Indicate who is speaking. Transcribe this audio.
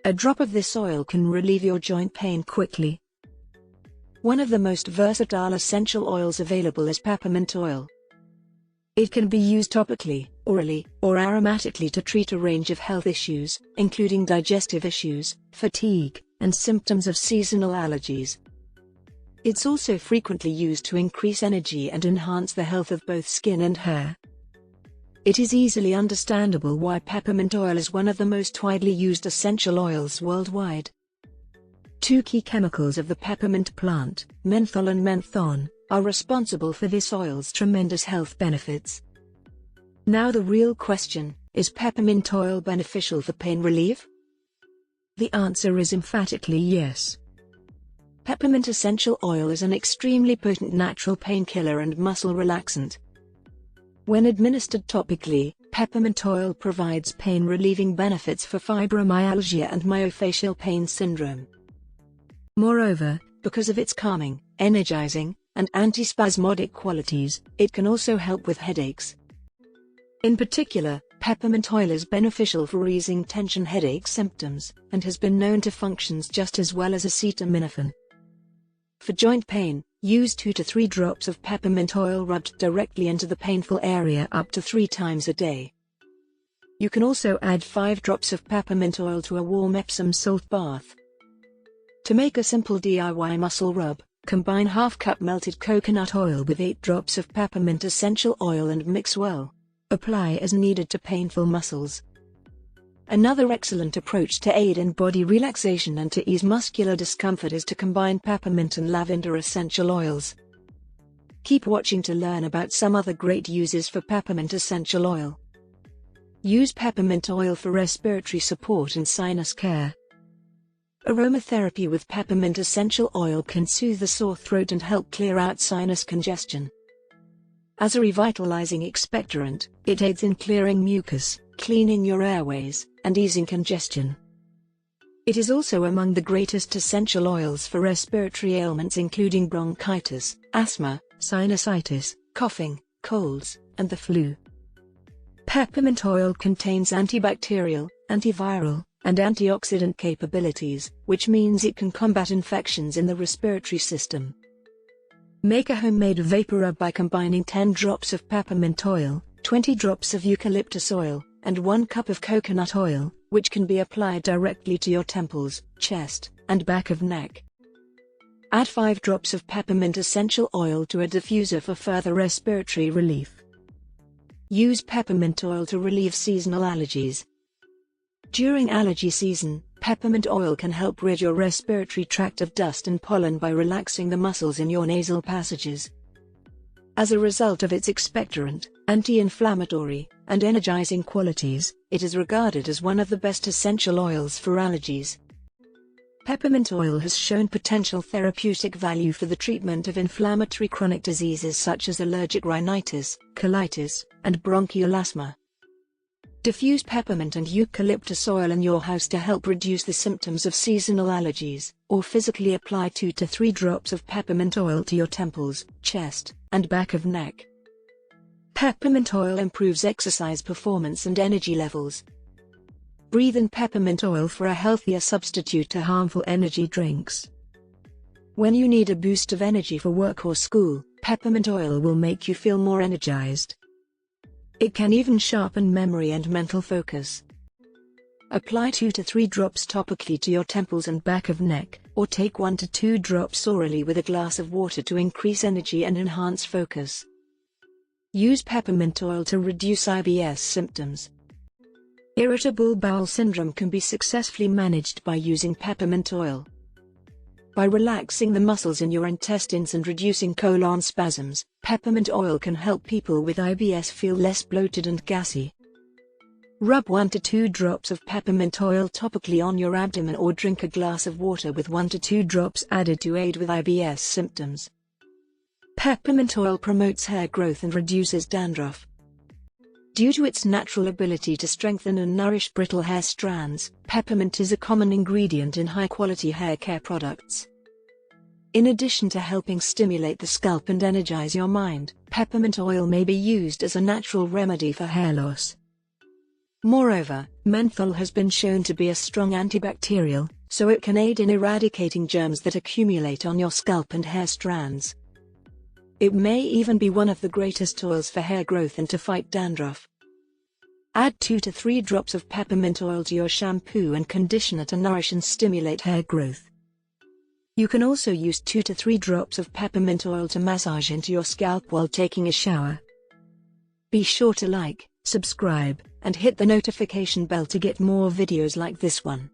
Speaker 1: A drop of this oil can relieve your joint pain quickly. One of the most versatile essential oils available is peppermint oil. It can be used topically, orally, or aromatically to treat a range of health issues, including digestive issues, fatigue, and symptoms of seasonal allergies. It's also frequently used to increase energy and enhance the health of both skin and hair. It is easily understandable why peppermint oil is one of the most widely used essential oils worldwide. Two key chemicals of the peppermint plant, menthol and menthone, are responsible for this oil's tremendous health benefits. Now the real question, is peppermint oil beneficial for pain relief? The answer is emphatically yes. Peppermint essential oil is an extremely potent natural painkiller and muscle relaxant. When administered topically, peppermint oil provides pain-relieving benefits for fibromyalgia and myofascial pain syndrome. Moreover, because of its calming, energizing, and antispasmodic qualities, it can also help with headaches. In particular, peppermint oil is beneficial for easing tension headache symptoms, and has been known to function just as well as acetaminophen. For joint pain, use 2 to 3 drops of peppermint oil rubbed directly into the painful area up to 3 times a day. You can also add 5 drops of peppermint oil to a warm Epsom salt bath. To make a simple DIY muscle rub, combine ½ cup melted coconut oil with 8 drops of peppermint essential oil and mix well. Apply as needed to painful muscles. Another excellent approach to aid in body relaxation and to ease muscular discomfort is to combine peppermint and lavender essential oils. Keep watching to learn about some other great uses for peppermint essential oil. Use peppermint oil for respiratory support and sinus care. Aromatherapy with peppermint essential oil can soothe the sore throat and help clear out sinus congestion. As a revitalizing expectorant, it aids in clearing mucus, cleaning your airways, and easing congestion. It is also among the greatest essential oils for respiratory ailments including bronchitis, asthma, sinusitis, coughing, colds, and the flu. Peppermint oil contains antibacterial, antiviral, and antioxidant capabilities, which means it can combat infections in the respiratory system. Make a homemade vapor rub by combining 10 drops of peppermint oil, 20 drops of eucalyptus oil, and 1 cup of coconut oil, which can be applied directly to your temples, chest, and back of neck. Add 5 drops of peppermint essential oil to a diffuser for further respiratory relief. Use peppermint oil to relieve seasonal allergies. During allergy season, peppermint oil can help rid your respiratory tract of dust and pollen by relaxing the muscles in your nasal passages. As a result of its expectorant, anti-inflammatory, and energizing qualities, it is regarded as one of the best essential oils for allergies. Peppermint oil has shown potential therapeutic value for the treatment of inflammatory chronic diseases such as allergic rhinitis, colitis, and bronchial asthma. Diffuse peppermint and eucalyptus oil in your house to help reduce the symptoms of seasonal allergies, or physically apply 2 to 3 drops of peppermint oil to your temples, chest, and back of neck. Peppermint oil improves exercise performance and energy levels. Breathe in peppermint oil for a healthier substitute to harmful energy drinks. When you need a boost of energy for work or school, peppermint oil will make you feel more energized. It can even sharpen memory and mental focus. Apply 2 to 3 drops topically to your temples and back of neck, or take 1 to 2 drops orally with a glass of water to increase energy and enhance focus. Use peppermint oil to reduce IBS symptoms. Irritable bowel syndrome can be successfully managed by using peppermint oil. By relaxing the muscles in your intestines and reducing colon spasms, peppermint oil can help people with IBS feel less bloated and gassy. Rub 1 to 2 drops of peppermint oil topically on your abdomen or drink a glass of water with 1 to 2 drops added to aid with IBS symptoms. Peppermint oil promotes hair growth and reduces dandruff. Due to its natural ability to strengthen and nourish brittle hair strands, peppermint is a common ingredient in high-quality hair care products. In addition to helping stimulate the scalp and energize your mind, peppermint oil may be used as a natural remedy for hair loss. Moreover, menthol has been shown to be a strong antibacterial, so it can aid in eradicating germs that accumulate on your scalp and hair strands. It may even be one of the greatest oils for hair growth and to fight dandruff. Add 2 to 3 drops of peppermint oil to your shampoo and conditioner to nourish and stimulate hair growth. You can also use 2 to 3 drops of peppermint oil to massage into your scalp while taking a shower. Be sure to like, subscribe, and hit the notification bell to get more videos like this one.